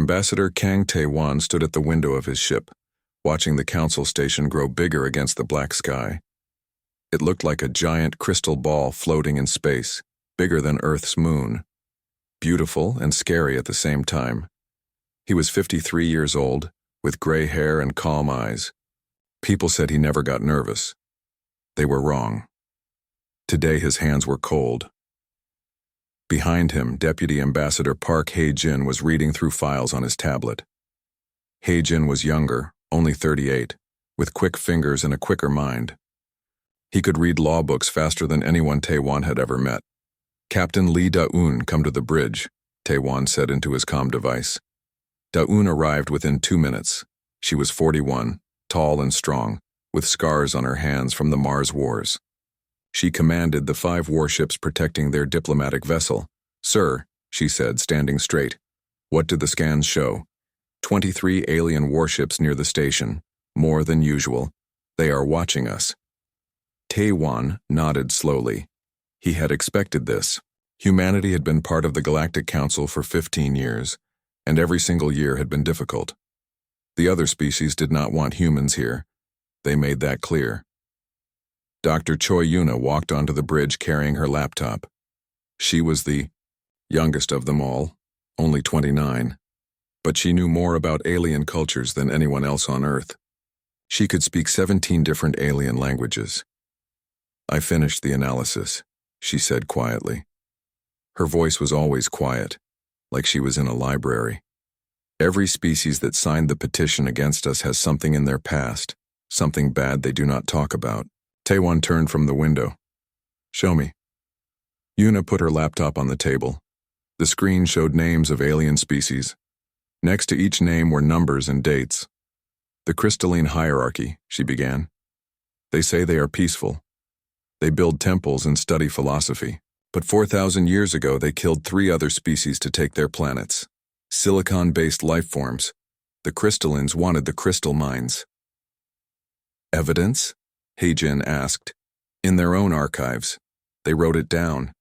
Ambassador Kang Tae-wan stood at the window of his ship, watching the council station grow bigger against the black sky. It looked like a giant crystal ball floating in space, bigger than Earth's moon. Beautiful and scary at the same time. He was 53 years old, with gray hair and calm eyes. People said he never got nervous. They were wrong. Today his hands were cold. Behind him, Deputy Ambassador Park Hae-jin was reading through files on his tablet. Hae-jin was younger, only 38, with quick fingers and a quicker mind. He could read law books faster than anyone Tae-wan had ever met. "Captain Lee Da-eun, come to the bridge," Tae-wan said into his comm device. Da-eun arrived within 2 minutes. She was 41, tall and strong, with scars on her hands from the Mars Wars. She commanded the 5 warships protecting their diplomatic vessel. "Sir," she said, standing straight. "What did the scans show?" 23 alien warships near the station, more than usual. They are watching us. Tae-wan nodded slowly. He had expected this. Humanity had been part of the Galactic Council for 15 years, and every single year had been difficult. The other species did not want humans here. They made that clear. Dr. Choi Yuna walked onto the bridge carrying her laptop. She was the youngest of them all, only 29, but she knew more about alien cultures than anyone else on Earth. She could speak 17 different alien languages. "I finished the analysis," she said quietly. Her voice was always quiet, like she was in a library. "Every species that signed the petition against us has something in their past, something bad they do not talk about." Tae-wan turned from the window. "Show me." Yuna put her laptop on the table. The screen showed names of alien species. Next to each name were numbers and dates. "The crystalline hierarchy," she began. "They say they are peaceful. They build temples and study philosophy. But 4,000 years ago they killed 3 other species to take their planets. Silicon-based life forms. The crystallines wanted the crystal mines." "Evidence?" Hae-jin asked. "In their own archives. They wrote it down.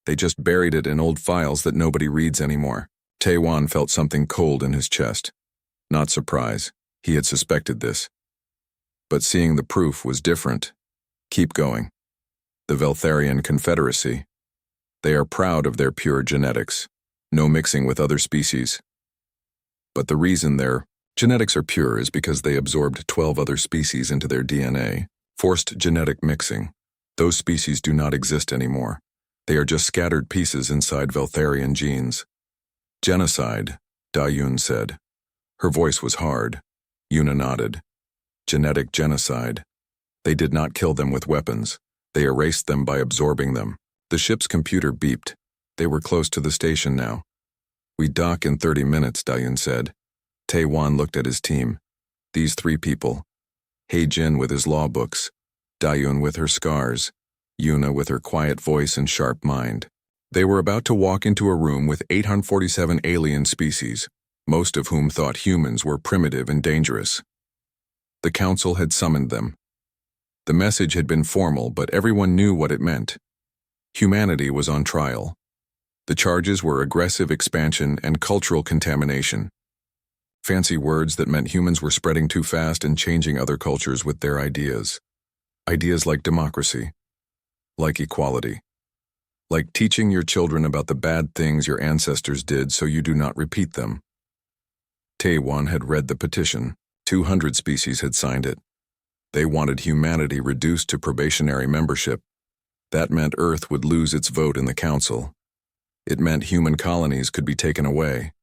They just buried it in old files that nobody reads anymore." Tae-wan felt something cold in his chest. Not surprise. He had suspected this. But seeing the proof was different. "Keep going. The Veltharian Confederacy. They are proud of their pure genetics. No mixing with other species. But the reason their genetics are pure is because they absorbed 12 other species into their DNA. Forced genetic mixing. Those species do not exist anymore. They are just scattered pieces inside Veltharian genes." "Genocide," Da-eun said. Her voice was hard. Yuna nodded. "Genetic genocide. They did not kill them with weapons. They erased them by absorbing them." The ship's computer beeped. They were close to the station now. "We dock in 30 minutes, Da-eun said. Tae-wan looked at his team. These 3 people. Hae-jin with his law books, Da-eun with her scars, Yuna with her quiet voice and sharp mind. They were about to walk into a room with 847 alien species, most of whom thought humans were primitive and dangerous. The council had summoned them. The message had been formal, but everyone knew what it meant. Humanity was on trial. The charges were aggressive expansion and cultural contamination. Fancy words that meant humans were spreading too fast and changing other cultures with their ideas. Ideas like democracy, like equality, like teaching your children about the bad things your ancestors did so you do not repeat them. Tae-wan had read the petition. 200 species had signed it. They wanted humanity reduced to probationary membership. That meant Earth would lose its vote in the council. It meant human colonies could be taken away.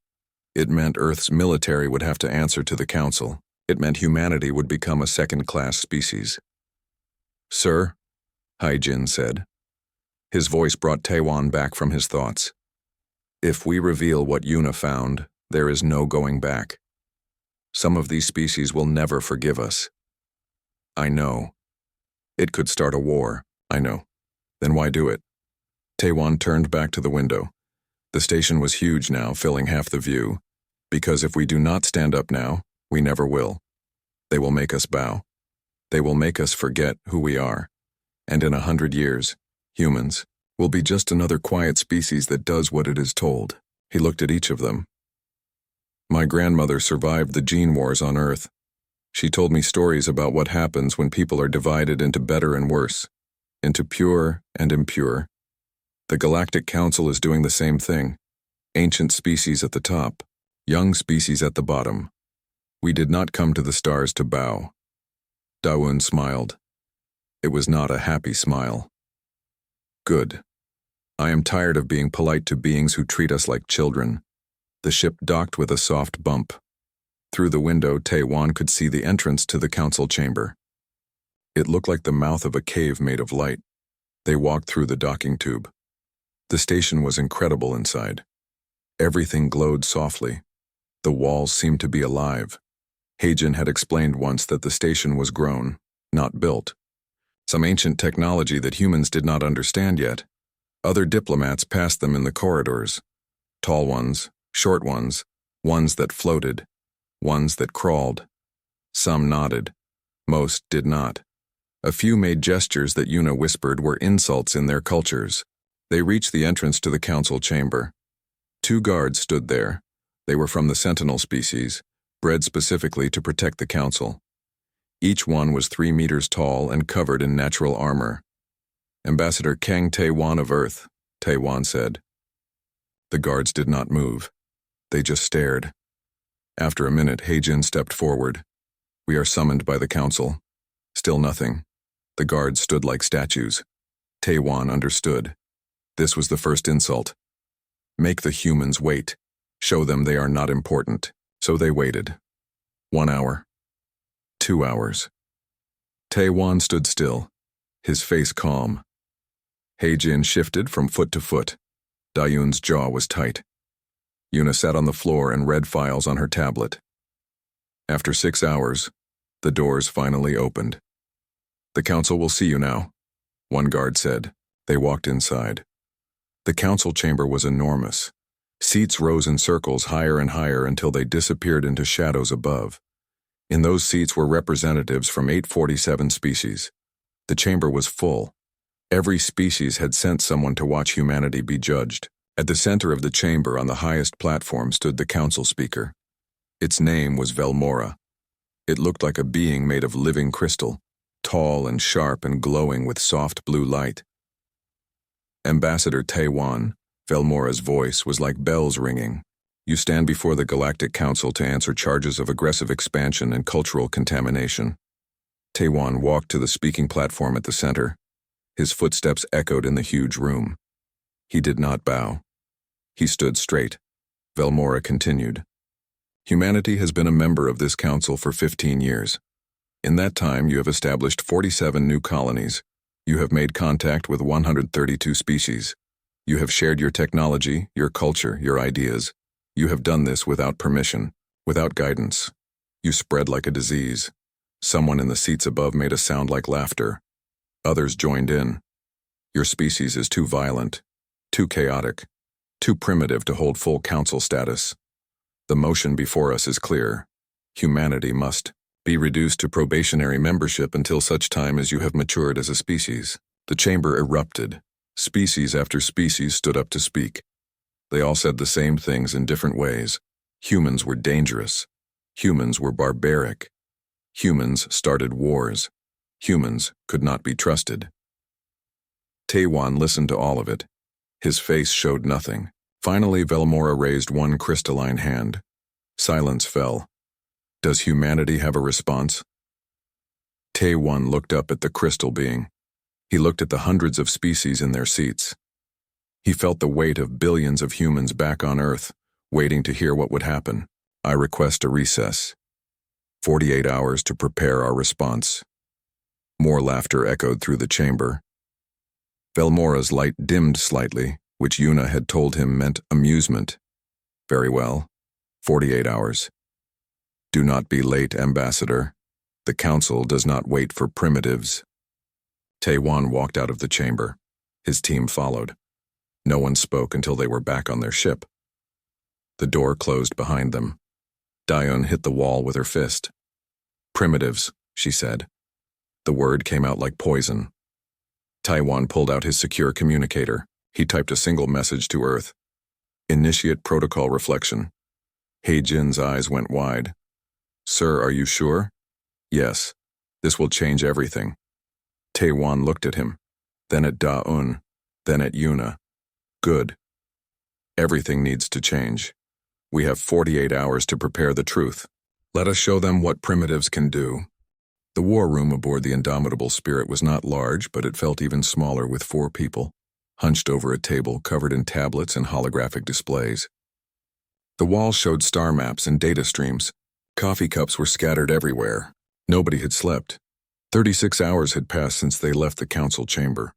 It meant Earth's military would have to answer to the council. It meant humanity would become a second-class species. "Sir," Hae-jin said. His voice brought Tae-wan back from his thoughts. "If we reveal what Yuna found, there is no going back. Some of these species will never forgive us." "I know. It could start a war, I know. Then why do it?" Tae-wan turned back to the window. The station was huge now, filling half the view. "Because if we do not stand up now, we never will. They will make us bow. They will make us forget who we are. And in 100 years, humans will be just another quiet species that does what it is told." He looked at each of them. My grandmother survived the gene wars on Earth. She told me stories about what happens when people are divided into better and worse, into pure and impure. The Galactic Council is doing the same thing. Ancient species at the top, young species at the bottom. We did not come to the stars to bow. Dawoon smiled. It was not a happy smile. Good. I am tired of being polite to beings who treat us like children. The ship docked with a soft bump. Through the window, Taewon could see the entrance to the council chamber. It looked like the mouth of a cave made of light. They walked through the docking tube. The station was incredible inside. Everything glowed softly. The walls seemed to be alive. Heijin had explained once that the station was grown, not built. Some ancient technology that humans did not understand yet. Other diplomats passed them in the corridors. Tall ones, short ones that floated, ones that crawled. Some nodded. Most did not. A few made gestures that Yuna whispered were insults in their cultures. They reached the entrance to the council chamber. 2 guards stood there. They were from the sentinel species, bred specifically to protect the council. Each one was 3 meters tall and covered in natural armor. Ambassador Kang Taewon of Earth, Taewon said. The guards did not move. They just stared. After a minute, Heijin stepped forward. We are summoned by the council. Still nothing. The guards stood like statues. Taewon understood. This was the first insult. Make the humans wait. Show them they are not important. So they waited. 1 hour. 2 hours. Taewon stood still, his face calm. Heijin shifted from foot to foot. Dayoon's jaw was tight. Yuna sat on the floor and read files on her tablet. After 6 hours, the doors finally opened. The council will see you now, one guard said. They walked inside. The council chamber was enormous. Seats rose in circles higher and higher until they disappeared into shadows above. In those seats were representatives from 847 species. The chamber was full. Every species had sent someone to watch humanity be judged. At the center of the chamber on the highest platform stood the council speaker. Its name was Velmora. It looked like a being made of living crystal, tall and sharp and glowing with soft blue light. Ambassador Taewon, Velmora's voice was like bells ringing. You stand before the Galactic Council to answer charges of aggressive expansion and cultural contamination. Taewon walked to the speaking platform at the center. His footsteps echoed in the huge room. He did not bow. He stood straight. Velmora continued. Humanity has been a member of this council for 15 years. In that time, you have established 47 new colonies. You have made contact with 132 species. You have shared your technology, your culture, your ideas. You have done this without permission, without guidance. You spread like a disease. Someone in the seats above made a sound like laughter. Others joined in. Your species is too violent, too chaotic, too primitive to hold full council status. The motion before us is clear. Humanity must be reduced to probationary membership until such time as you have matured as a species. The chamber erupted. Species after species stood up to speak. They all said the same things in different ways. Humans were dangerous. Humans were barbaric. Humans started wars. Humans could not be trusted. Taewon listened to all of it. His face showed nothing. Finally, Velmora raised one crystalline hand. Silence fell. Does humanity have a response? Taewon looked up at the crystal being. He looked at the hundreds of species in their seats. He felt the weight of billions of humans back on Earth, waiting to hear what would happen. I request a recess. 48 hours to prepare our response. More laughter echoed through the chamber. Velmora's light dimmed slightly, which Yuna had told him meant amusement. Very well. 48 hours. Do not be late, Ambassador. The Council does not wait for primitives. Taewon walked out of the chamber. His team followed. No one spoke until they were back on their ship. The door closed behind them. Dayoon hit the wall with her fist. Primitives, she said. The word came out like poison. Taewon pulled out his secure communicator. He typed a single message to Earth. Initiate protocol reflection. He-Jin's eyes went wide. Sir, are you sure? Yes. This will change everything. Tae-Wan looked at him, then at Da-Un, then at Yuna. Good. Everything needs to change. We have 48 hours to prepare the truth. Let us show them what primitives can do. The war room aboard the Indomitable Spirit was not large, but it felt even smaller with 4 people, hunched over a table covered in tablets and holographic displays. The walls showed star maps and data streams. Coffee cups were scattered everywhere. Nobody had slept. 36 hours had passed since they left the council chamber.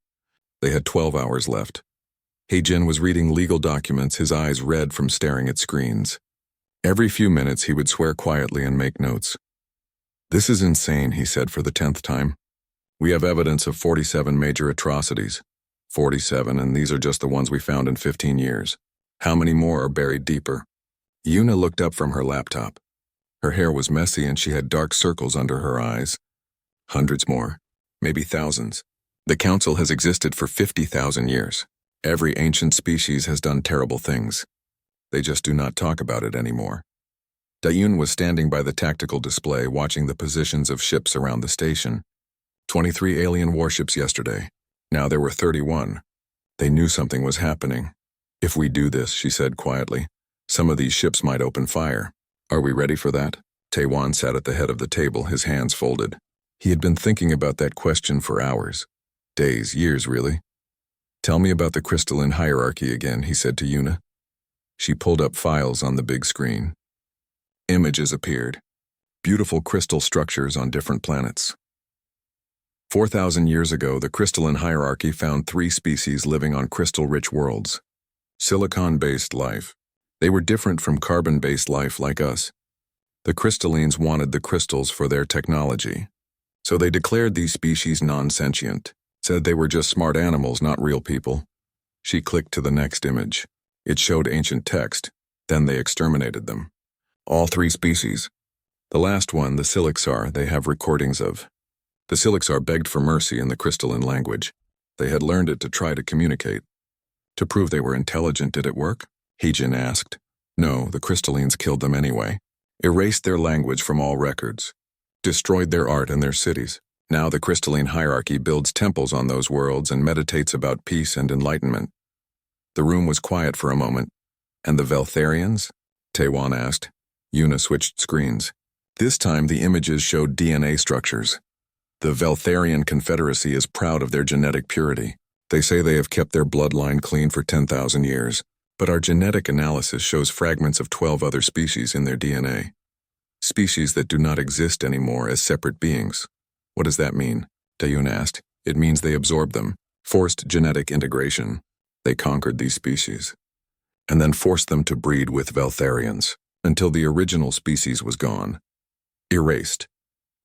They had 12 hours left. He-Jin was reading legal documents, his eyes red from staring at screens. Every few minutes he would swear quietly and make notes. This is insane, he said for the 10th time. We have evidence of 47 major atrocities. 47, and these are just the ones we found in 15 years. How many more are buried deeper? Yuna looked up from her laptop. Her hair was messy and she had dark circles under her eyes. Hundreds more, maybe thousands. The council has existed for 50,000 years. Every ancient species has done terrible things. They just do not talk about it anymore. Da-Un was standing by the tactical display watching the positions of ships around the station. 23 alien warships yesterday. Now there were 31. They knew something was happening. If we do this, she said quietly, some of these ships might open fire. Are we ready for that? Tae-Wan sat at the head of the table, his hands folded. He had been thinking about that question for hours. Days, years, really. Tell me about the crystalline hierarchy again, he said to Yuna. She pulled up files on the big screen. Images appeared. Beautiful crystal structures on different planets. 4,000 years ago, the crystalline hierarchy found 3 species living on crystal-rich worlds. Silicon-based life. They were different from carbon-based life like us. The crystallines wanted the crystals for their technology. So they declared these species non-sentient, said they were just smart animals, not real people. She clicked to the next image. It showed ancient text. Then they exterminated them. All 3 species. The last one, the Silixar, they have recordings of. The Silixar begged for mercy in the crystalline language. They had learned it to try to communicate. To prove they were intelligent, did it work? He-Jin asked. No, the crystallines killed them anyway. Erased their language from all records. Destroyed their art and their cities. Now the crystalline hierarchy builds temples on those worlds and meditates about peace and enlightenment. The room was quiet for a moment. And the Veltharians? Tae-Wan asked. Yuna switched screens. This time the images showed DNA structures. The Veltharian Confederacy is proud of their genetic purity. They say they have kept their bloodline clean for 10,000 years, but our genetic analysis shows fragments of 12 other species in their DNA. Species that do not exist anymore as separate beings. What does that mean? Da-Un asked. It means they absorbed them. Forced genetic integration. They conquered these species. And then forced them to breed with Veltharians, until the original species was gone. Erased.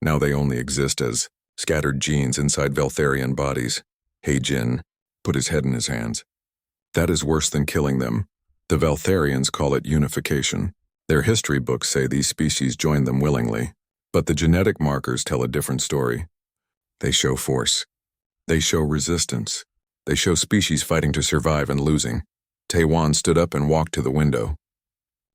Now they only exist as scattered genes inside Veltharian bodies. He-Jin put his head in his hands. That is worse than killing them. The Veltharians call it unification. Their history books say these species joined them willingly, but the genetic markers tell a different story. They show force. They show resistance. They show species fighting to survive and losing. Tae-Wan stood up and walked to the window.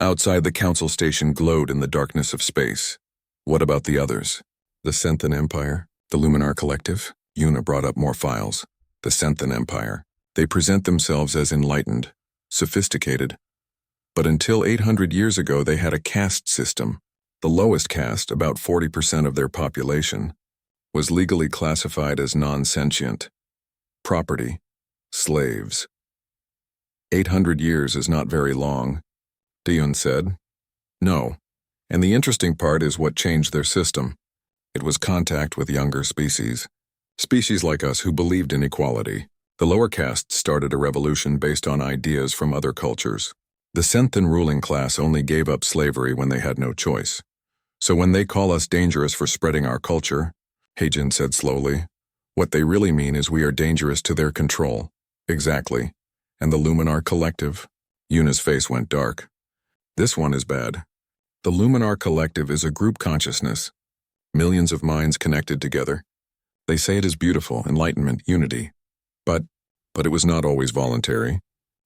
Outside, the council station glowed in the darkness of space. What about the others? The Senthan Empire? The Luminar Collective? Yuna brought up more files. The Senthan Empire. They present themselves as enlightened, sophisticated. But until 800 years ago, they had a caste system. The lowest caste, about 40% of their population, was legally classified as non-sentient. Property. Slaves. 800 years is not very long, Da-Un said. No. And the interesting part is what changed their system. It was contact with younger species. Species like us who believed in equality. The lower castes started a revolution based on ideas from other cultures. The Senthan ruling class only gave up slavery when they had no choice. So when they call us dangerous for spreading our culture, He-Jin said slowly, what they really mean is we are dangerous to their control. Exactly. And the Luminar Collective? Yuna's face went dark. This one is bad. The Luminar Collective is a group consciousness. Millions of minds connected together. They say it is beautiful, enlightenment, unity. But it was not always voluntary.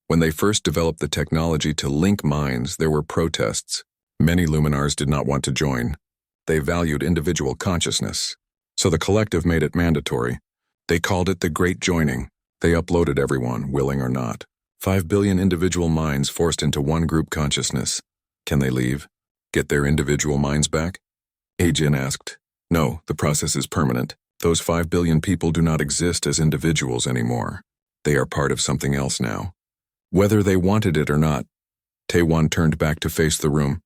When they first developed the technology to link minds, there were protests. Many Luminars did not want to join. They valued individual consciousness. So the collective made it mandatory. They called it the Great Joining. They uploaded everyone, willing or not. 5 billion individual minds forced into one group consciousness. Can they leave? Get their individual minds back? Ajin asked. No, the process is permanent. Those 5 billion people do not exist as individuals anymore. They are part of something else now. Whether they wanted it or not. Taewon turned back to face the room.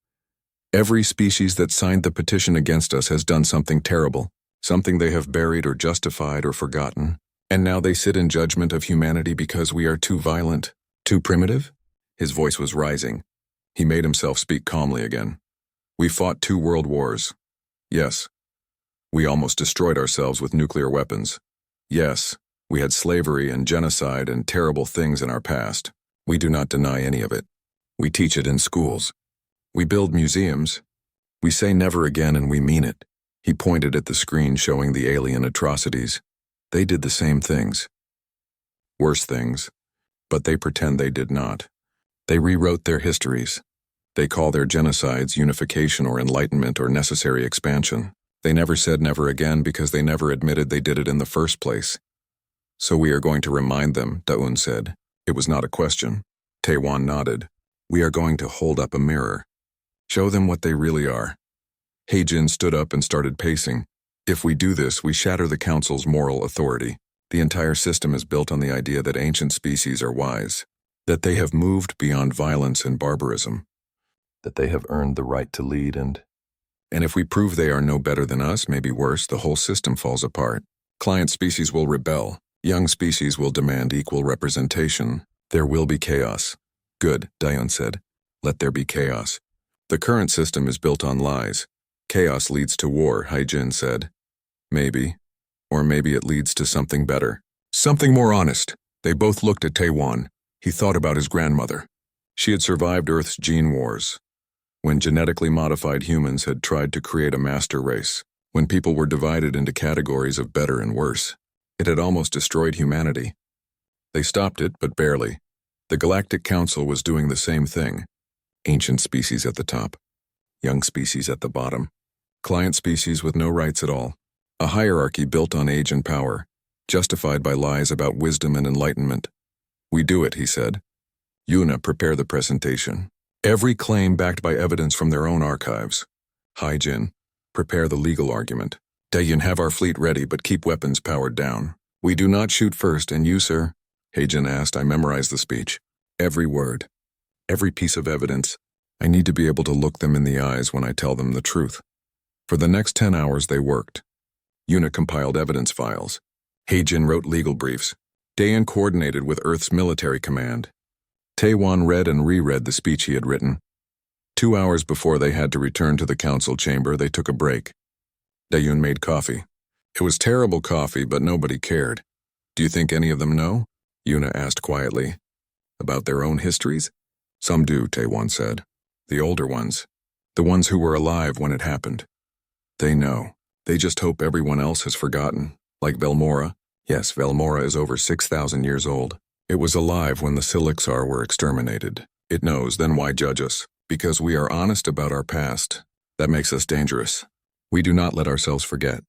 Every species that signed the petition against us has done something terrible, something they have buried or justified or forgotten, and now they sit in judgment of humanity because we are too violent, too primitive? His voice was rising. He made himself speak calmly again. We fought 2 world wars. Yes. We almost destroyed ourselves with nuclear weapons. Yes, we had slavery and genocide and terrible things in our past. We do not deny any of it. We teach it in schools. We build museums. We say never again and we mean it. He pointed at the screen showing the alien atrocities. They did the same things. Worse things. But they pretend they did not. They rewrote their histories. They call their genocides unification or enlightenment or necessary expansion. They never said never again because they never admitted they did it in the first place. So we are going to remind them, Daun said. It was not a question. Taewon nodded. We are going to hold up a mirror. Show them what they really are. Haejin stood up and started pacing. If we do this, we shatter the Council's moral authority. The entire system is built on the idea that ancient species are wise, that they have moved beyond violence and barbarism, that they have earned the right to lead and if we prove they are no better than us, maybe worse, the whole system falls apart. Client species will rebel. Young species will demand equal representation. There will be chaos. Good, Daeun said. Let there be chaos. The current system is built on lies. Chaos leads to war, Haejin said. Maybe. Or maybe it leads to something better. Something more honest. They both looked at Taewon. He thought about his grandmother. She had survived Earth's gene wars, when genetically modified humans had tried to create a master race, when people were divided into categories of better and worse. It had almost destroyed humanity. They stopped it, but barely. The Galactic Council was doing the same thing. Ancient species at the top, young species at the bottom, client species with no rights at all. A hierarchy built on age and power, justified by lies about wisdom and enlightenment. We do it, he said. Yuna, prepare the presentation. Every claim backed by evidence from their own archives. Haejin, prepare the legal argument. Daeun, have our fleet ready, but keep weapons powered down. We do not shoot first, and you, sir? Haejin asked. I memorized the speech. Every word. Every piece of evidence. I need to be able to look them in the eyes when I tell them the truth. For the next 10 hours they worked. Yuna compiled evidence files. Haejin wrote legal briefs. Daeun coordinated with Earth's military command. Taewon read and reread the speech he had written. 2 hours before they had to return to the council chamber, they took a break. Daeun made coffee. It was terrible coffee, but nobody cared. Do you think any of them know? Yuna asked quietly. About their own histories? Some do, Taewon said. The older ones. The ones who were alive when it happened. They know. They just hope everyone else has forgotten. Like Velmora. Yes, Velmora is over 6,000 years old. It was alive when the Silixar were exterminated. It knows, then why judge us? Because we are honest about our past. That makes us dangerous. We do not let ourselves forget.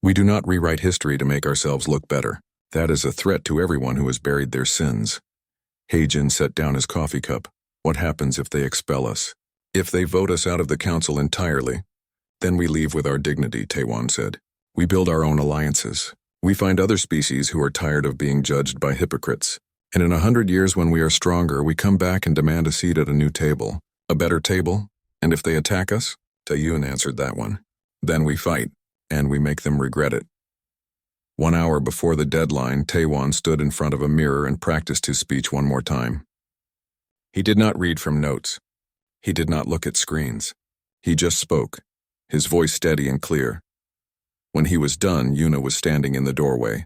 We do not rewrite history to make ourselves look better. That is a threat to everyone who has buried their sins. Haejin set down his coffee cup. What happens if they expel us? If they vote us out of the council entirely? Then we leave with our dignity, Taewon said. We build our own alliances. We find other species who are tired of being judged by hypocrites. And in 100 years when we are stronger, we come back and demand a seat at a new table. A better table? And if they attack us? Taeyun answered that one. Then we fight, and we make them regret it. 1 hour before the deadline, Taewon stood in front of a mirror and practiced his speech one more time. He did not read from notes. He did not look at screens. He just spoke, his voice steady and clear. When he was done, Yuna was standing in the doorway.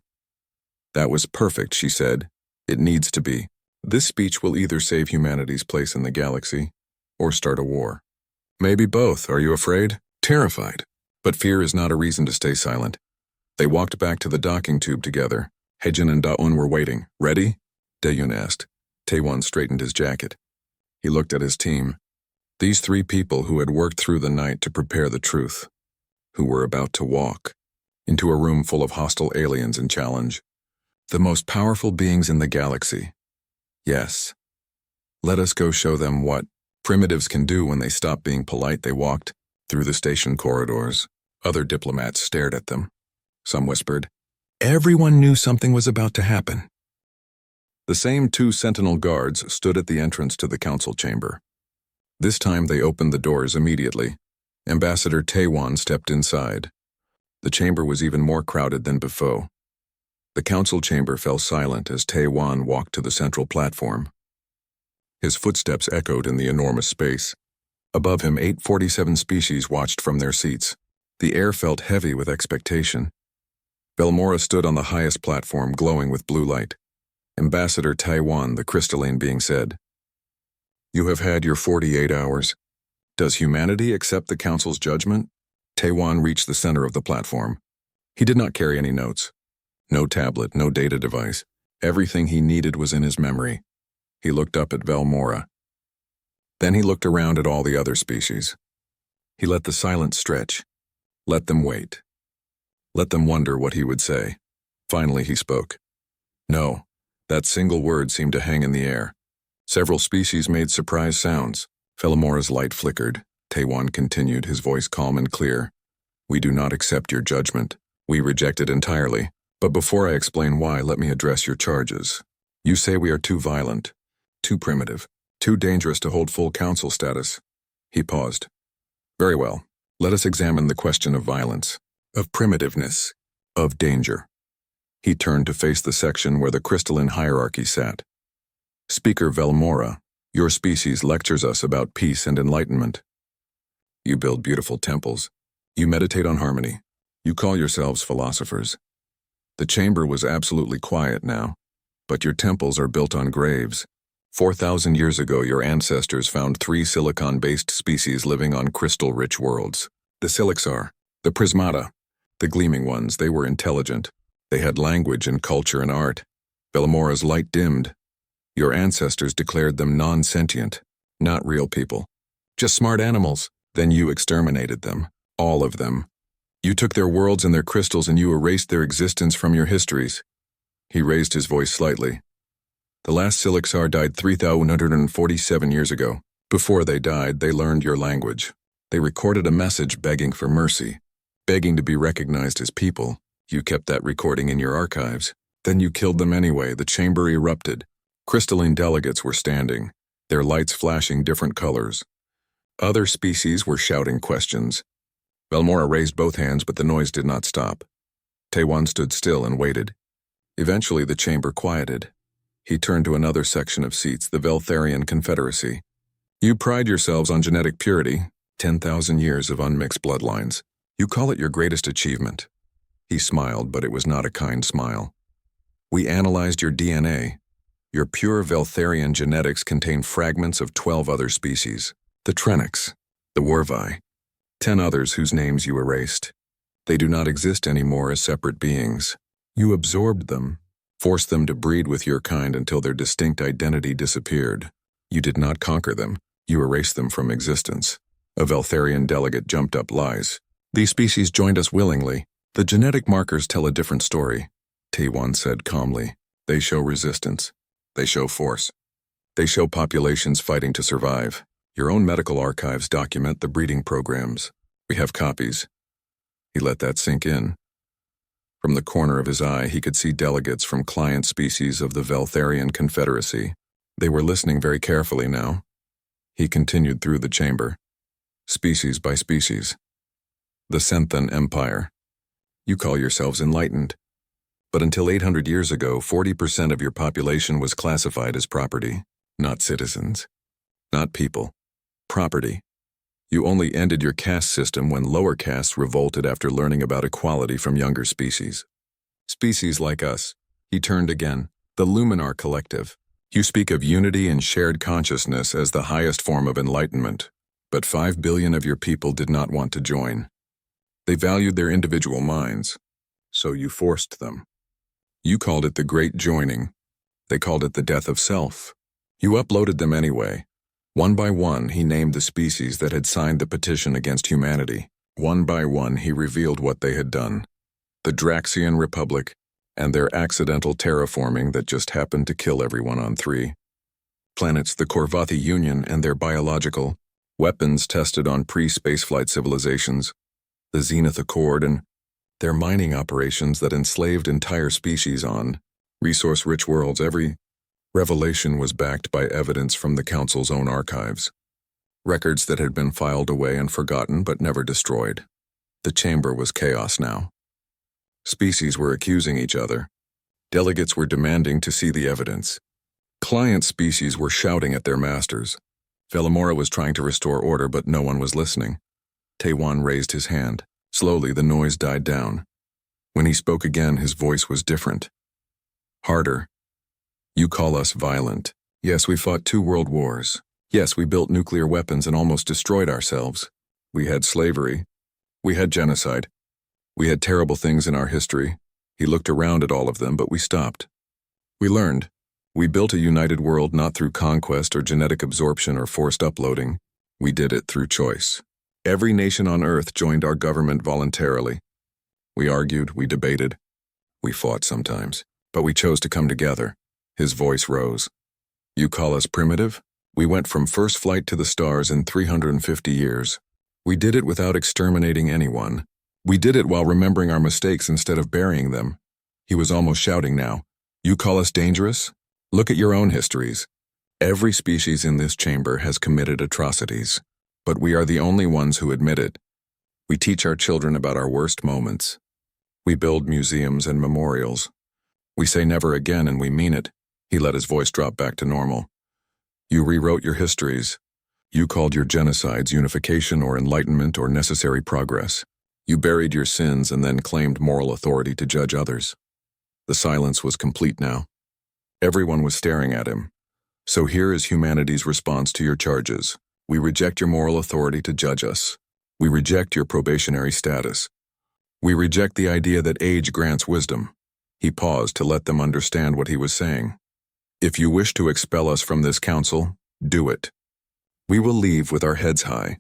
That was perfect, she said. It needs to be. This speech will either save humanity's place in the galaxy, or start a war. Maybe both. Are you afraid? Terrified. But fear is not a reason to stay silent. They walked back to the docking tube together. Haejin and Daeun were waiting. Ready? Daeun asked. Taewon straightened his jacket. He looked at his team. These three people who had worked through the night to prepare the truth, who were about to walk into a room full of hostile aliens and challenge the most powerful beings in the galaxy. Yes. Let us go show them what primitives can do when they stop being polite. They walked through the station corridors. Other diplomats stared at them. Some whispered. Everyone knew something was about to happen. The same two sentinel guards stood at the entrance to the council chamber. This time they opened the doors immediately. Ambassador Taiwan stepped inside. The chamber was even more crowded than before. The council chamber fell silent as Taiwan walked to the central platform. His footsteps echoed in the enormous space. Above him, 847 species watched from their seats. The air felt heavy with expectation. Velmora stood on the highest platform, glowing with blue light. Ambassador Taiwan, the crystalline being, said, "You have had your 48 hours. Does humanity accept the council's judgment?" Taiwan reached the center of the platform. He did not carry any notes. No tablet, no data device. Everything he needed was in his memory. He looked up at Velmora. Then he looked around at all the other species. He let the silence stretch. Let them wait. Let them wonder what he would say. Finally he spoke. No. That single word seemed to hang in the air. Several species made surprise sounds. Velmora's light flickered. Taiwan continued, his voice calm and clear. "We do not accept your judgment. We reject it entirely. But before I explain why, let me address your charges. You say we are too violent, too primitive, too dangerous to hold full council status." He paused. "Very well. Let us examine the question of violence, of primitiveness, of danger." He turned to face the section where the crystalline hierarchy sat. "Speaker Velmora, your species lectures us about peace and enlightenment. You build beautiful temples. You meditate on harmony. You call yourselves philosophers. The chamber was absolutely quiet now, but your temples are built on graves. 4,000 years ago, your ancestors found 3 silicon-based species living on crystal-rich worlds. The Silixar, the Prismata, the gleaming ones. They were intelligent. They had language and culture and art. Velmora's light dimmed. Your ancestors declared them non-sentient, not real people. Just smart animals. Then you exterminated them. All of them. You took their worlds and their crystals and you erased their existence from your histories." He raised his voice slightly. "The last Silixar died 3,147 years ago. Before they died, they learned your language. They recorded a message begging for mercy, begging to be recognized as people. You kept that recording in your archives. Then you killed them anyway." The chamber erupted. Crystalline delegates were standing, their lights flashing different colors. Other species were shouting questions. Velmora raised both hands, but the noise did not stop. Taiwan stood still and waited. Eventually the chamber quieted. He turned to another section of seats, the Veltharian Confederacy. "You pride yourselves on genetic purity, 10,000 years of unmixed bloodlines. You call it your greatest achievement." He smiled, but it was not a kind smile. "We analyzed your DNA. Your pure Veltharian genetics contain fragments of 12 other species. The Trenix, the Warvi, 10 others whose names you erased. They do not exist anymore as separate beings. You absorbed them, forced them to breed with your kind until their distinct identity disappeared. You did not conquer them. You erased them from existence." A Veltharian delegate jumped up. "Lies. These species joined us willingly. The genetic markers tell a different story," Taiwan said calmly. "They show resistance. They show force. They show populations fighting to survive. Your own medical archives document the breeding programs. We have copies." He let that sink in. From the corner of his eye, he could see delegates from client species of the Veltharian Confederacy. They were listening very carefully now. He continued through the chamber. "Species by species. The Senthan Empire. You call yourselves enlightened. But until 800 years ago, 40% of your population was classified as property, not citizens, not people. Property. You only ended your caste system when lower castes revolted after learning about equality from younger species. Species like us." He turned again. "The Luminar Collective. You speak of unity and shared consciousness as the highest form of enlightenment, but 5 billion of your people did not want to join. They valued their individual minds, so you forced them. You called it the Great Joining. They called it the death of self. You uploaded them anyway. One by one, he named the species that had signed the petition against humanity. One by one, he revealed what they had done. The Draxian Republic, and their accidental terraforming that just happened to kill everyone on 3 planets, the Korvathi Union and their biological weapons tested on pre-spaceflight civilizations, the Zenith Accord and their mining operations that enslaved entire species on resource-rich worlds. Every revelation was backed by evidence from the Council's own archives, records that had been filed away and forgotten but never destroyed. The chamber was chaos now. Species were accusing each other. Delegates were demanding to see the evidence. Client species were shouting at their masters. Velamora was trying to restore order, but no one was listening. Taiwan raised his hand. Slowly, the noise died down. When he spoke again, his voice was different. Harder. You call us violent. Yes, we fought 2 world wars. Yes, we built nuclear weapons and almost destroyed ourselves. We had slavery. We had genocide. We had terrible things in our history. He looked around at all of them, but we stopped. We learned. We built a united world not through conquest or genetic absorption or forced uploading. We did it through choice. Every nation on Earth joined our government voluntarily. We argued, we debated, we fought sometimes, but we chose to come together. His voice rose. You call us primitive? We went from first flight to the stars in 350 years. We did it without exterminating anyone. We did it while remembering our mistakes instead of burying them. He was almost shouting now. You call us dangerous? Look at your own histories. Every species in this chamber has committed atrocities, but we are the only ones who admit it. We teach our children about our worst moments. We build museums and memorials. We say never again, and we mean it. He let his voice drop back to normal. You rewrote your histories. You called your genocides unification or enlightenment or necessary progress. You buried your sins and then claimed moral authority to judge others. The silence was complete now. Everyone was staring at him. So here is humanity's response to your charges. We reject your moral authority to judge us. We reject your probationary status. We reject the idea that age grants wisdom. He paused to let them understand what he was saying. If you wish to expel us from this council, do it. We will leave with our heads high.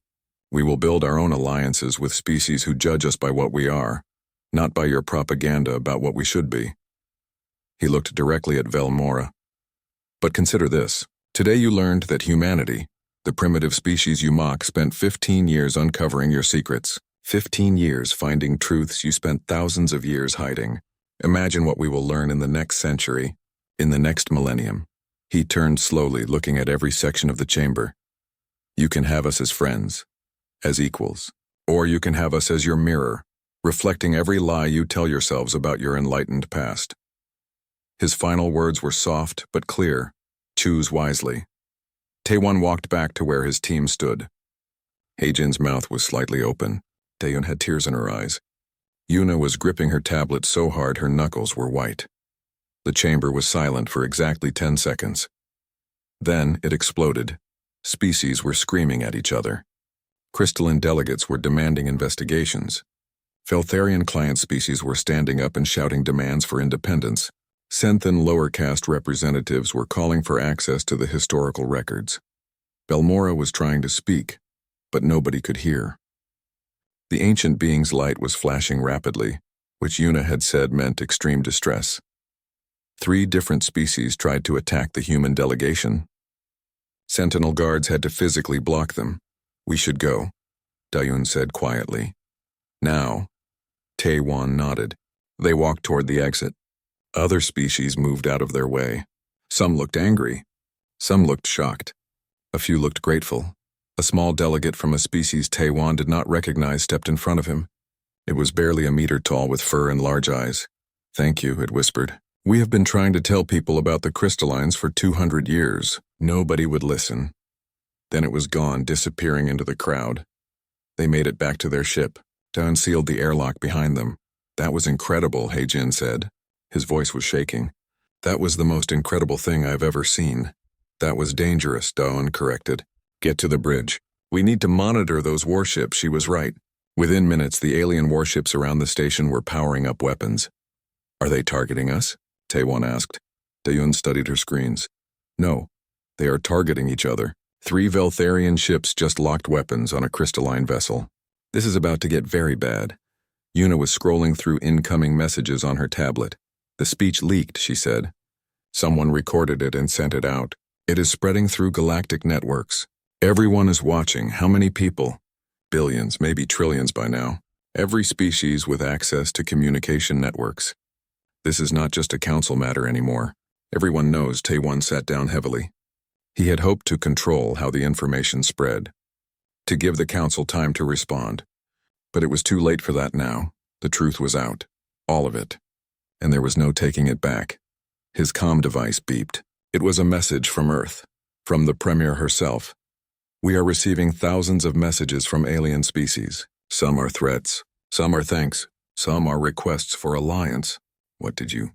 We will build our own alliances with species who judge us by what we are, not by your propaganda about what we should be. He looked directly at Velamora. But consider this. Today you learned that humanity, the primitive species you mock, spent 15 years uncovering your secrets. 15 years finding truths you spent thousands of years hiding. Imagine what we will learn in the next century, in the next millennium. He turned slowly, looking at every section of the chamber. You can have us as friends, as equals, or you can have us as your mirror, reflecting every lie you tell yourselves about your enlightened past. His final words were soft but clear. Choose wisely. Taewon walked back to where his team stood. Heijin's mouth was slightly open. Taeyun had tears in her eyes. Yuna was gripping her tablet so hard her knuckles were white. The chamber was silent for exactly 10 seconds. Then it exploded. Species were screaming at each other. Crystalline delegates were demanding investigations. Feltharian client species were standing up and shouting demands for independence. Senthan lower caste representatives were calling for access to the historical records. Belmora was trying to speak, but nobody could hear. The ancient being's light was flashing rapidly, which Yuna had said meant extreme distress. 3 different species tried to attack the human delegation. Sentinel guards had to physically block them. We should go, Dayun said quietly. Now, Taewon nodded. They walked toward the exit. Other species moved out of their way. Some looked angry. Some looked shocked. A few looked grateful. A small delegate from a species Taewon did not recognize stepped in front of him. It was barely a meter tall with fur and large eyes. Thank you, it whispered. We have been trying to tell people about the crystallines for 200 years. Nobody would listen. Then it was gone, disappearing into the crowd. They made it back to their ship. Dawn sealed the airlock behind them. That was incredible, Heijin said. His voice was shaking. That was the most incredible thing I've ever seen. That was dangerous, Dawn corrected. Get to the bridge. We need to monitor those warships, she was right. Within minutes, the alien warships around the station were powering up weapons. Are they targeting us? Taewon asked. Dayun studied her screens. No, they are targeting each other. 3 Veltharian ships just locked weapons on a crystalline vessel. This is about to get very bad. Una was scrolling through incoming messages on her tablet. The speech leaked, she said. Someone recorded it and sent it out. It is spreading through galactic networks. Everyone is watching. How many people? Billions, maybe trillions by now. Every species with access to communication networks. This is not just a council matter anymore. Everyone knows Taewon sat down heavily. He had hoped to control how the information spread, to give the council time to respond. But it was too late for that now. The truth was out. All of it. And there was no taking it back. His comm device beeped. It was a message from Earth, from the Premier herself. We are receiving thousands of messages from alien species. Some are threats, some are thanks, some are requests for alliance. What did you?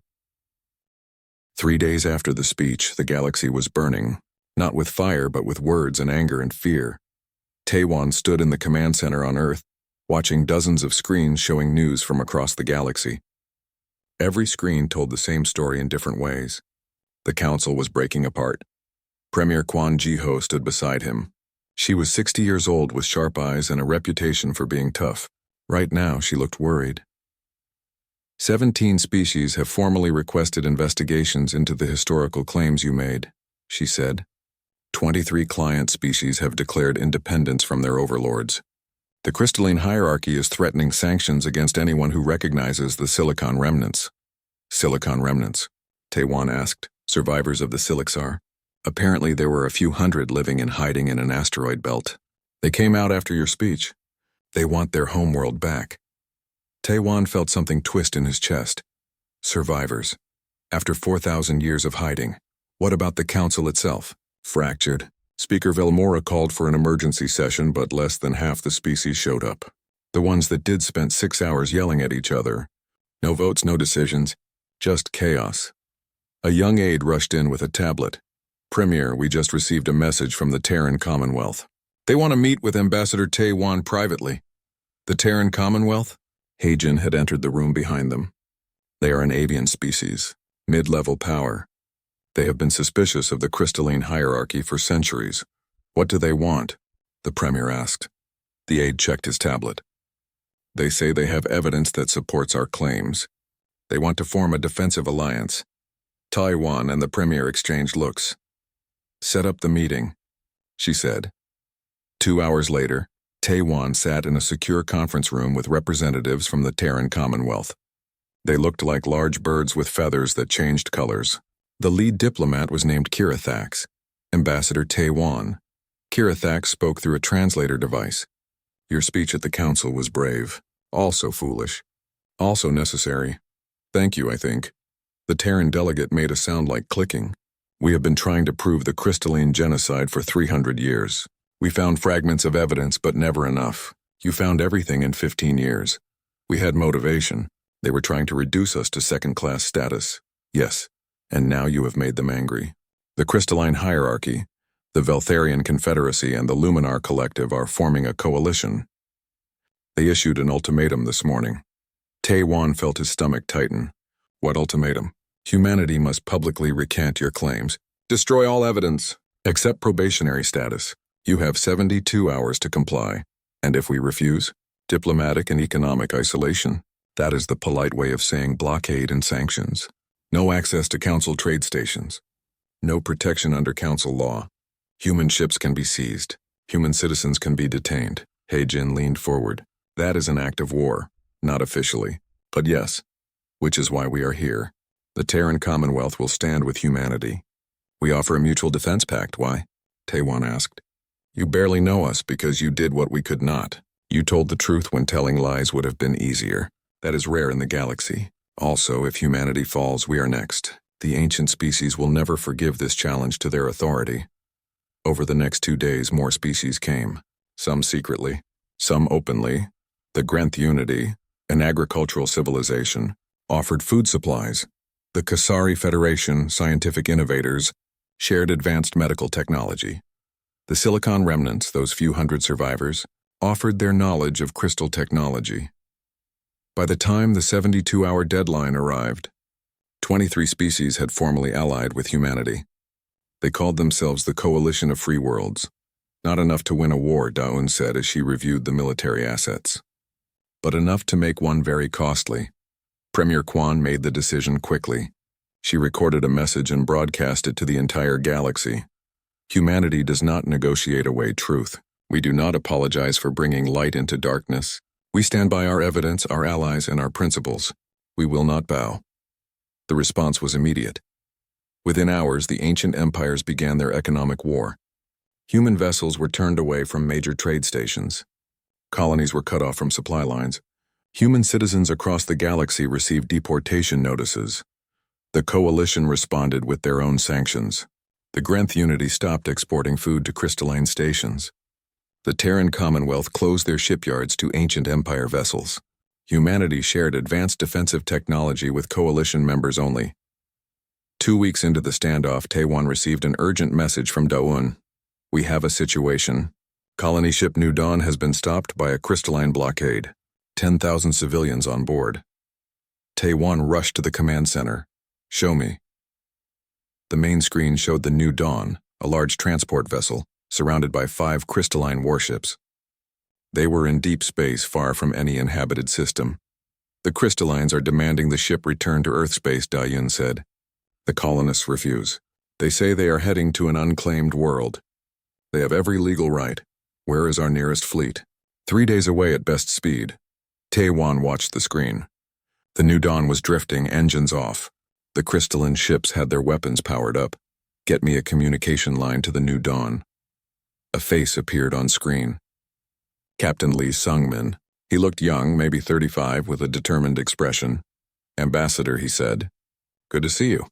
3 days after the speech, the galaxy was burning, not with fire but with words and anger and fear. Taewon stood in the command center on Earth, watching dozens of screens showing news from across the galaxy. Every screen told the same story in different ways. The council was breaking apart. Premier Kwon Ji-ho stood beside him. She was 60 years old with sharp eyes and a reputation for being tough. Right now, she looked worried. 17 species have formally requested investigations into the historical claims you made, she said. 23 client species have declared independence from their overlords. The crystalline hierarchy is threatening sanctions against anyone who recognizes the silicon remnants. Silicon remnants? Taewon asked. Survivors of the Silixar. Apparently there were a few hundred living in hiding in an asteroid belt. They came out after your speech. They want their homeworld back. Taewon felt something twist in his chest. Survivors. After 4,000 years of hiding. What about the council itself? Fractured. Speaker Velmora called for an emergency session, but less than half the species showed up. The ones that did spent 6 hours yelling at each other. No votes, no decisions. Just chaos. A young aide rushed in with a tablet. Premier, we just received a message from the Terran Commonwealth. They want to meet with Ambassador Taewon privately. The Terran Commonwealth? Heijin had entered the room behind them. They are an avian species, mid-level power. They have been suspicious of the crystalline hierarchy for centuries. What do they want? The Premier asked. The aide checked his tablet. They say they have evidence that supports our claims. They want to form a defensive alliance. Taewon and the Premier exchanged looks. Set up the meeting, she said. 2 hours later, Taewon sat in a secure conference room with representatives from the Terran Commonwealth. They looked like large birds with feathers that changed colors. The lead diplomat was named Kirithax, Ambassador Taewon. Kirithax spoke through a translator device. Your speech at the council was brave, also foolish, also necessary. Thank you, I think. The Terran delegate made a sound like clicking. We have been trying to prove the crystalline genocide for 300 years. We found fragments of evidence, but never enough. You found everything in 15 years. We had motivation. They were trying to reduce us to second-class status. Yes, and now you have made them angry. The crystalline hierarchy, the Veltharian Confederacy, and the Luminar Collective are forming a coalition. They issued an ultimatum this morning. Taewon felt his stomach tighten. What ultimatum? Humanity must publicly recant your claims. Destroy all evidence, except probationary status. You have 72 hours to comply. And if we refuse, diplomatic and economic isolation. That is the polite way of saying blockade and sanctions. No access to council trade stations. No protection under council law. Human ships can be seized. Human citizens can be detained. Heijin leaned forward. That is an act of war. Not officially. But yes. Which is why we are here. The Terran Commonwealth will stand with humanity. We offer a mutual defense pact. Why? Taewon asked. You barely know us because you did what we could not. You told the truth when telling lies would have been easier. That is rare in the galaxy. Also, if humanity falls, we are next. The ancient species will never forgive this challenge to their authority. Over the next 2 days, more species came. Some secretly, some openly. The Grenth Unity, an agricultural civilization, offered food supplies. The Kasari Federation, scientific innovators, shared advanced medical technology. The Silicon Remnants, those few hundred survivors, offered their knowledge of crystal technology. By the time the 72-hour deadline arrived, 23 species had formally allied with humanity. They called themselves the Coalition of Free Worlds. Not enough to win a war, Daun said as she reviewed the military assets. But enough to make one very costly. Premier Quan made the decision quickly. She recorded a message and broadcast it to the entire galaxy. Humanity does not negotiate away truth. We do not apologize for bringing light into darkness. We stand by our evidence, our allies, and our principles. We will not bow. The response was immediate. Within hours, the ancient empires began their economic war. Human vessels were turned away from major trade stations. Colonies were cut off from supply lines. Human citizens across the galaxy received deportation notices. The coalition responded with their own sanctions. The Grenth Unity stopped exporting food to crystalline stations. The Terran Commonwealth closed their shipyards to ancient empire vessels. Humanity shared advanced defensive technology with coalition members only. 2 weeks into the standoff, Taiwan received an urgent message from Daun. We have a situation. Colony ship New Dawn has been stopped by a crystalline blockade. 10,000 civilians on board. Taiwan rushed to the command center. Show me. The main screen showed the New Dawn, a large transport vessel, surrounded by 5 crystalline warships. They were in deep space, far from any inhabited system. The crystallines are demanding the ship return to Earth space, Dayan said. The colonists refuse. They say they are heading to an unclaimed world. They have every legal right. Where is our nearest fleet? 3 days away at best speed. Taiwan watched the screen. The New Dawn was drifting, engines off. The crystalline ships had their weapons powered up. Get me a communication line to the New Dawn. A face appeared on screen. Captain Lee Sungmin. He looked young, maybe 35, with a determined expression. Ambassador, he said. Good to see you.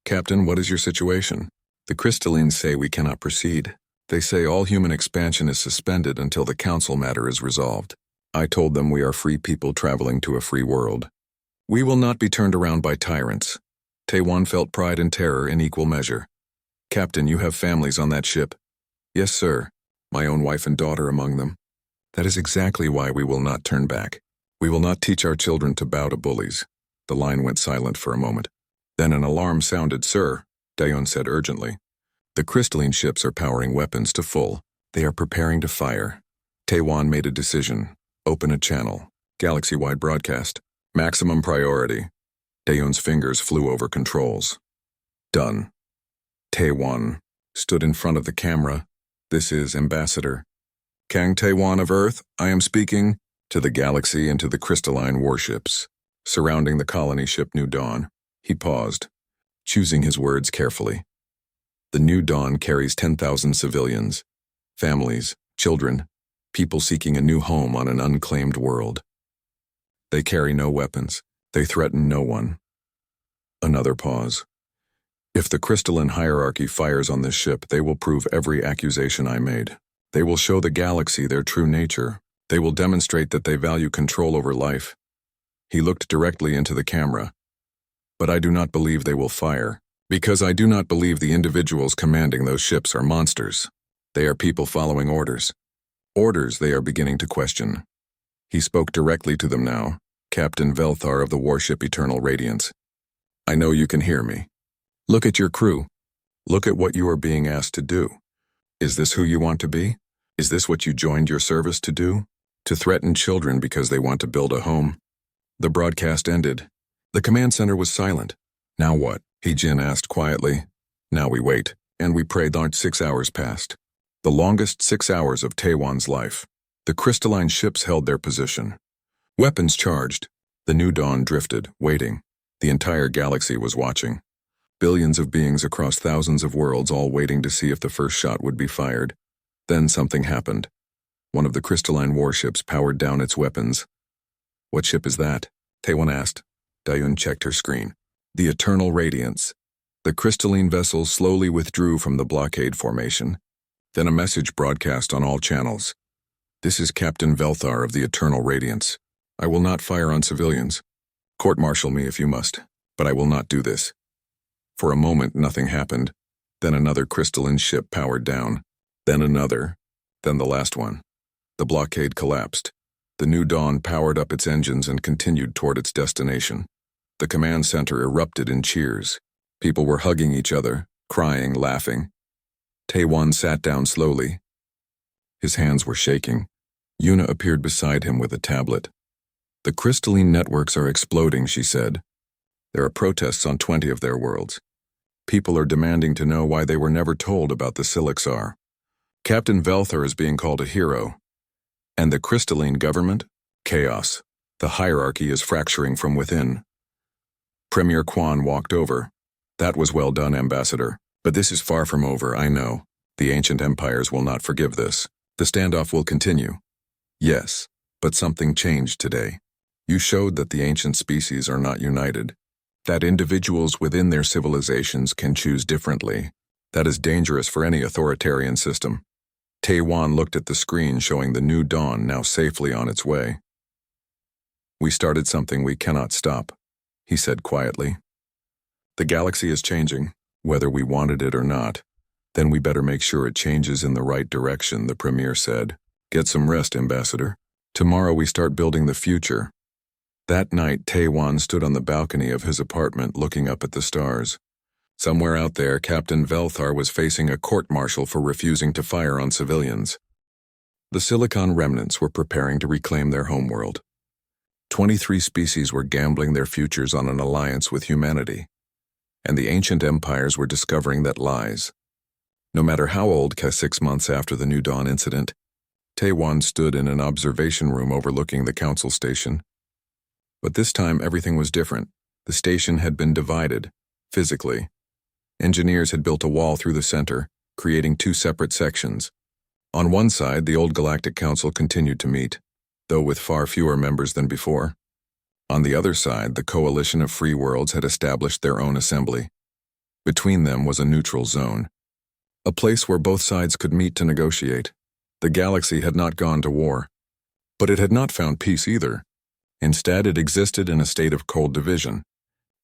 Captain, what is your situation? The crystallines say we cannot proceed. They say all human expansion is suspended until the council matter is resolved. I told them we are free people traveling to a free world. We will not be turned around by tyrants. Taiwan felt pride and terror in equal measure. Captain, you have families on that ship. Yes, sir. My own wife and daughter among them. That is exactly why we will not turn back. We will not teach our children to bow to bullies. The line went silent for a moment. Then an alarm sounded. Sir, Dayon said urgently. The crystalline ships are powering weapons to full. They are preparing to fire. Taiwan made a decision. Open a channel. Galaxy-wide broadcast. Maximum priority. Daeun's fingers flew over controls. Done. Taiwan stood in front of the camera. This is Ambassador. Kang Taiwan of Earth, I am speaking to the galaxy and to the crystalline warships surrounding the colony ship New Dawn. He paused, choosing his words carefully. The New Dawn carries 10,000 civilians, families, children, people seeking a new home on an unclaimed world. They carry no weapons. They threaten no one. Another pause. If the crystalline hierarchy fires on this ship, they will prove every accusation I made. They will show the galaxy their true nature. They will demonstrate that they value control over life. He looked directly into the camera. But I do not believe they will fire, because I do not believe the individuals commanding those ships are monsters. They are people following orders. Orders they are beginning to question. He spoke directly to them now, Captain Velthar of the warship Eternal Radiance. I know you can hear me. Look at your crew. Look at what you are being asked to do. Is this who you want to be? Is this what you joined your service to do? To threaten children because they want to build a home? The broadcast ended. The command center was silent. Now what? He-Jin asked quietly. Now we wait, and we pray that 6 hours passed. The longest 6 hours of Taiwan's life. The crystalline ships held their position. Weapons charged. The New Dawn drifted, waiting. The entire galaxy was watching. Billions of beings across thousands of worlds all waiting to see if the first shot would be fired. Then something happened. One of the crystalline warships powered down its weapons. What ship is that? Taiwan asked. Dayun checked her screen. The Eternal Radiance. The crystalline vessel slowly withdrew from the blockade formation. Then a message broadcast on all channels. This is Captain Velthar of the Eternal Radiance. I will not fire on civilians. Court-martial me if you must, but I will not do this. For a moment, nothing happened. Then another crystalline ship powered down. Then another. Then the last one. The blockade collapsed. The New Dawn powered up its engines and continued toward its destination. The command center erupted in cheers. People were hugging each other, crying, laughing. Taewon sat down slowly. His hands were shaking. Yuna appeared beside him with a tablet. "The crystalline networks are exploding," she said. "There are protests on 20 of their worlds. People are demanding to know why they were never told about the Silixar. Captain Velthar is being called a hero. And the crystalline government? Chaos. The hierarchy is fracturing from within." Premier Quan walked over. "That was well done, Ambassador. But this is far from over, I know. The ancient empires will not forgive this. The standoff will continue." "Yes, but something changed today. You showed that the ancient species are not united. That individuals within their civilizations can choose differently. That is dangerous for any authoritarian system." Taewon looked at the screen showing the new dawn now safely on its way. "We started something we cannot stop," he said quietly. "The galaxy is changing, whether we wanted it or not. Then we better make sure it changes in the right direction," the Premier said. "Get some rest, Ambassador. Tomorrow we start building the future." That night, Taewon stood on the balcony of his apartment looking up at the stars. Somewhere out there, Captain Velthar was facing a court-martial for refusing to fire on civilians. The Silicon remnants were preparing to reclaim their homeworld. 23 species were gambling their futures on an alliance with humanity. And the ancient empires were discovering that lies. No matter how old, 6 months after the New Dawn incident, Taewon stood in an observation room overlooking the council station. But this time everything was different. The station had been divided, physically. Engineers had built a wall through the center, creating 2 separate sections. On one side, the old Galactic Council continued to meet, though with far fewer members than before. On the other side, the coalition of free worlds had established their own assembly. Between them was a neutral zone, a place where both sides could meet to negotiate. The galaxy had not gone to war, but it had not found peace either. Instead, it existed in a state of cold division.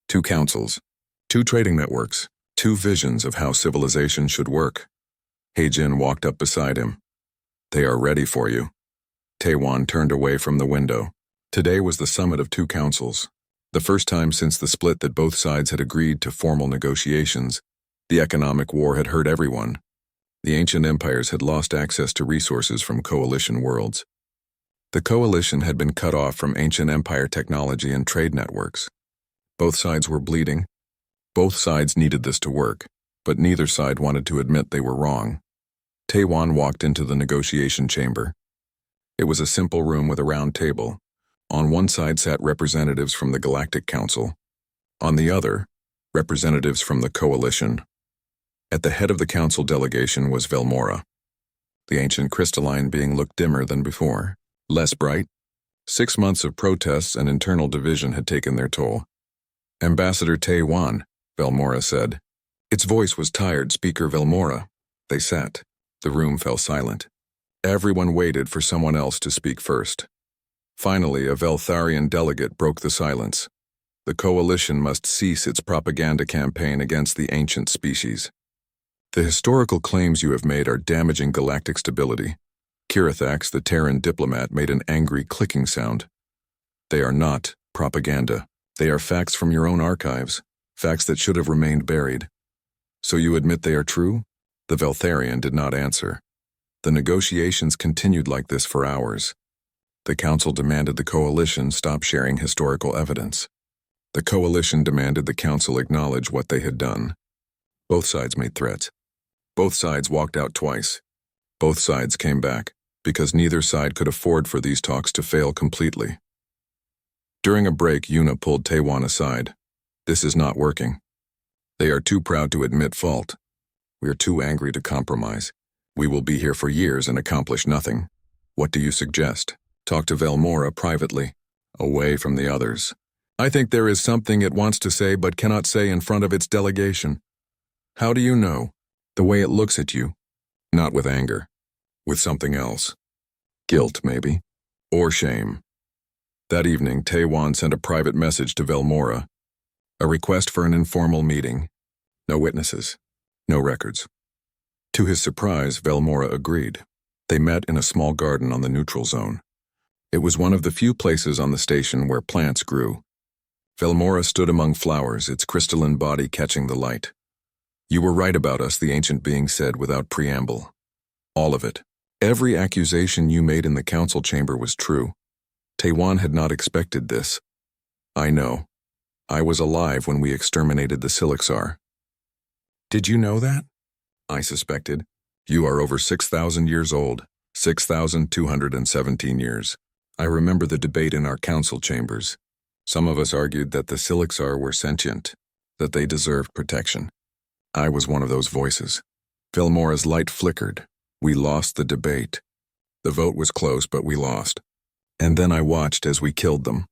2 councils, 2 trading networks, 2 visions of how civilization should work. Heijin walked up beside him. "They are ready for you." Taewon turned away from the window. Today was the summit of 2 councils, the first time since the split that both sides had agreed to formal negotiations. The economic war had hurt everyone. The ancient empires had lost access to resources from coalition worlds. The coalition had been cut off from ancient empire technology and trade networks. Both sides were bleeding. Both sides needed this to work, but neither side wanted to admit they were wrong. Taewon walked into the negotiation chamber. It was a simple room with a round table. On one side sat representatives from the Galactic Council. On the other, representatives from the coalition. At the head of the council delegation was Velmora, the ancient crystalline being looked dimmer than before, less bright. 6 months of protests and internal division had taken their toll. "Ambassador Taewon," Velmora said. Its voice was tired. "Speaker Velmora." They sat. The room fell silent. Everyone waited for someone else to speak first. Finally, a Veltharian delegate broke the silence. "The coalition must cease its propaganda campaign against the ancient species. The historical claims you have made are damaging galactic stability." Kirithax, the Terran diplomat, made an angry clicking sound. "They are not propaganda. They are facts from your own archives, facts that should have remained buried. So you admit they are true?" The Veltharian did not answer. The negotiations continued like this for hours. The council demanded the coalition stop sharing historical evidence. The coalition demanded the council acknowledge what they had done. Both sides made threats. Both sides walked out twice. Both sides came back, because neither side could afford for these talks to fail completely. During a break, Yuna pulled Taewon aside. "This is not working. They are too proud to admit fault. We are too angry to compromise. We will be here for years and accomplish nothing. What do you suggest? Talk to Velmora privately, away from the others. I think there is something it wants to say but cannot say in front of its delegation." "How do you know?" "The way it looks at you." "Not with anger. With something else. Guilt, maybe. Or shame." That evening, Taewon sent a private message to Velmora. A request for an informal meeting. No witnesses. No records. To his surprise, Velmora agreed. They met in a small garden on the neutral zone. It was one of the few places on the station where plants grew. Velmora stood among flowers, its crystalline body catching the light. You were right about us, the ancient being said without preamble. All of it. Every accusation you made in the council chamber was true. Taiwan had not expected this. I know. I was alive when we exterminated the Silixar. Did you know that? I suspected. You are over 6,000 years old, 6,217 years. I remember the debate in our council chambers. Some of us argued that the Silixar were sentient, that they deserved protection. I was one of those voices. Filmora's light flickered. We lost the debate. The vote was close, but we lost. And then I watched as we killed them.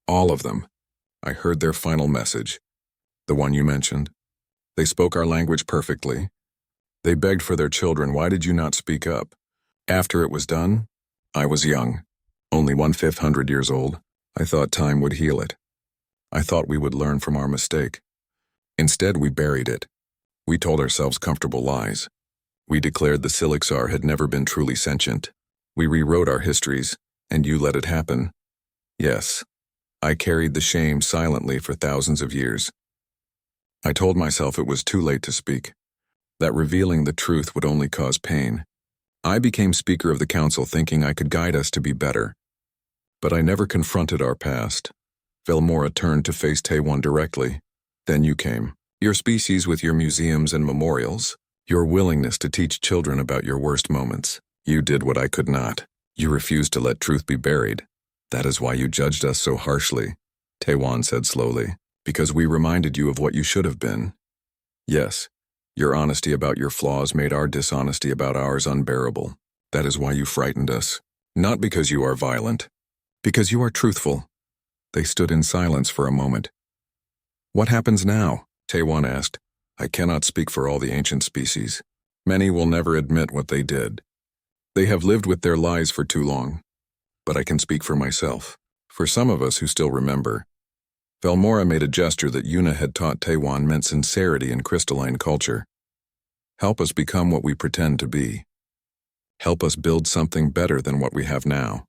All of them. I heard their final message. The one you mentioned. They spoke our language perfectly. They begged for their children. Why did you not speak up? After it was done, I was young, only 1/500 years old. I thought time would heal it. I thought we would learn from our mistake. Instead, we buried it. We told ourselves comfortable lies. We declared the Silixar had never been truly sentient. We rewrote our histories, and you let it happen. Yes, I carried the shame silently for thousands of years. I told myself it was too late to speak, that revealing the truth would only cause pain. I became Speaker of the Council thinking I could guide us to be better. But I never confronted our past. Filmora turned to face Taiwan directly. Then you came. Your species with your museums and memorials. Your willingness to teach children about your worst moments. You did what I could not. You refused to let truth be buried. That is why you judged us so harshly, Taiwan said slowly. Because we reminded you of what you should have been. Yes, your honesty about your flaws made our dishonesty about ours unbearable. That is why you frightened us. Not because you are violent. Because you are truthful. They stood in silence for a moment. What happens now? Taiwan asked. I cannot speak for all the ancient species. Many will never admit what they did. They have lived with their lies for too long. But I can speak for myself. For some of us who still remember. Filmora made a gesture that Yuna had taught Taiwan meant sincerity in crystalline culture. Help us become what we pretend to be. Help us build something better than what we have now.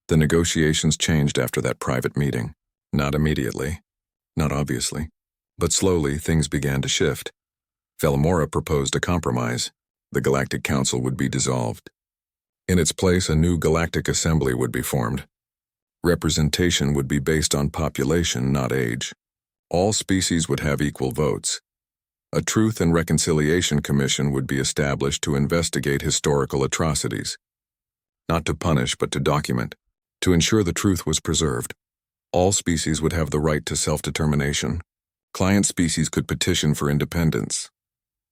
The negotiations changed after that private meeting. Not immediately. Not obviously. But slowly, things began to shift. Filmora proposed a compromise. The Galactic Council would be dissolved. In its place, a new Galactic Assembly would be formed. Representation would be based on population, not age. All species would have equal votes. A Truth and Reconciliation Commission would be established to investigate historical atrocities. Not to punish, but to document. To ensure the truth was preserved. All species would have the right to self-determination. Client species could petition for independence.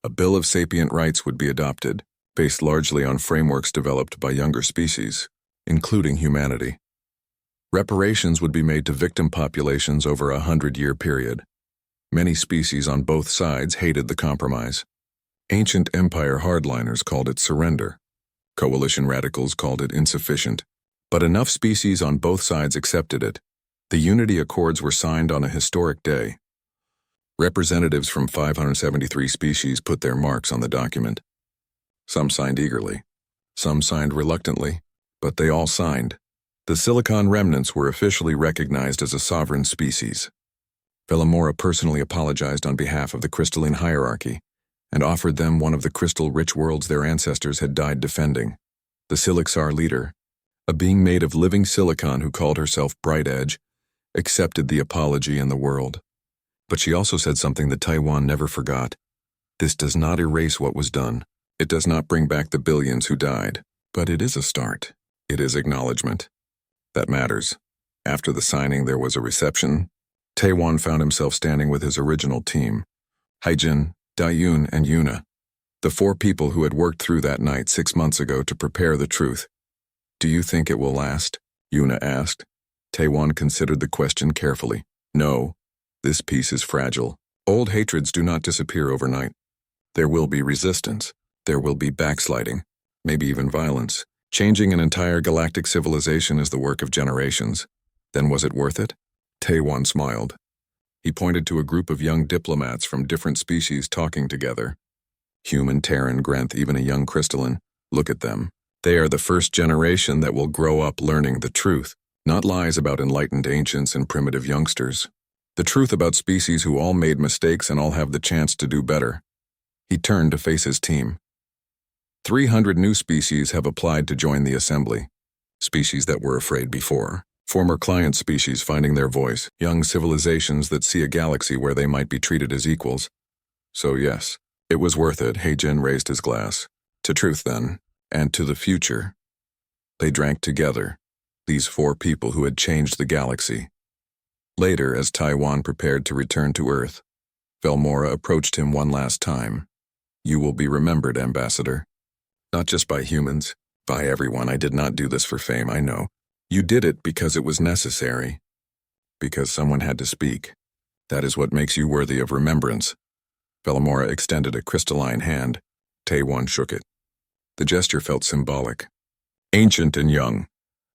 A Bill of Sapient Rights would be adopted, based largely on frameworks developed by younger species, including humanity. Reparations would be made to victim populations over a 100-year period. Many species on both sides hated the compromise. Ancient Empire hardliners called it surrender. Coalition radicals called it insufficient. But enough species on both sides accepted it. The Unity Accords were signed on a historic day. Representatives from 573 species put their marks on the document. Some signed eagerly. Some signed reluctantly. But they all signed. The Silicon remnants were officially recognized as a sovereign species. Filmora personally apologized on behalf of the crystalline hierarchy and offered them one of the crystal-rich worlds their ancestors had died defending. The Silixar leader, a being made of living silicon who called herself Bright Edge, accepted the apology and the world. But she also said something that Taiwan never forgot. This does not erase what was done. It does not bring back the billions who died. But it is a start. It is acknowledgement. That matters. After the signing, there was a reception. Taiwan found himself standing with his original team. Haijin, Dayun, and Yuna. The 4 people who had worked through that night 6 months ago to prepare the truth. Do you think it will last? Yuna asked. Taiwan considered the question carefully. No, this peace is fragile. Old hatreds do not disappear overnight. There will be resistance. There will be backsliding. Maybe even violence. Changing an entire galactic civilization is the work of generations. Then was it worth it? Taiwan smiled. He pointed to a group of young diplomats from different species talking together. Human, Terran, Grenth, even a young crystalline. Look at them. They are the first generation that will grow up learning the truth, not lies about enlightened ancients and primitive youngsters. The truth about species who all made mistakes and all have the chance to do better. He turned to face his team. 300 new species have applied to join the assembly. Species that were afraid before. Former client species finding their voice. Young civilizations that see a galaxy where they might be treated as equals. So yes, it was worth it. Heijin raised his glass. To truth then, and to the future. They drank together, these 4 people who had changed the galaxy. Later, as Taiwan prepared to return to Earth, Velmora approached him one last time. You will be remembered, Ambassador. Not just by humans, by everyone. I did not do this for fame, I know. You did it because it was necessary. Because someone had to speak. That is what makes you worthy of remembrance. Velmora extended a crystalline hand. Taiwan shook it. The gesture felt symbolic. Ancient and young,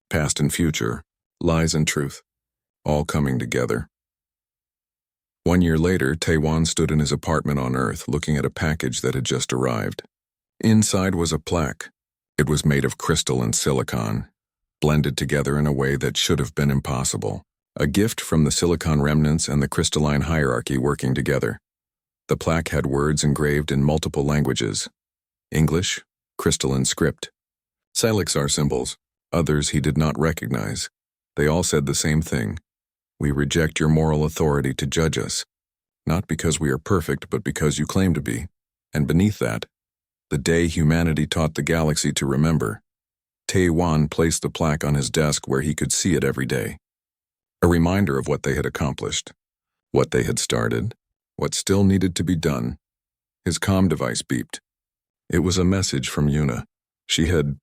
past and future, lies and truth, all coming together. 1 year later, Taiwan stood in his apartment on Earth looking at a package that had just arrived. Inside was a plaque. It was made of crystal and silicon, blended together in a way that should have been impossible. A gift from the silicon remnants and the crystalline hierarchy working together. The plaque had words engraved in multiple languages. English, crystalline script. Silixar symbols, others he did not recognize. They all said the same thing. We reject your moral authority to judge us. Not because we are perfect, but because you claim to be. And beneath that, the day humanity taught the galaxy to remember. Taiwan placed the plaque on his desk where he could see it every day. A reminder of what they had accomplished, what they had started, what still needed to be done. His comm device beeped. It was a message from Yuna. She had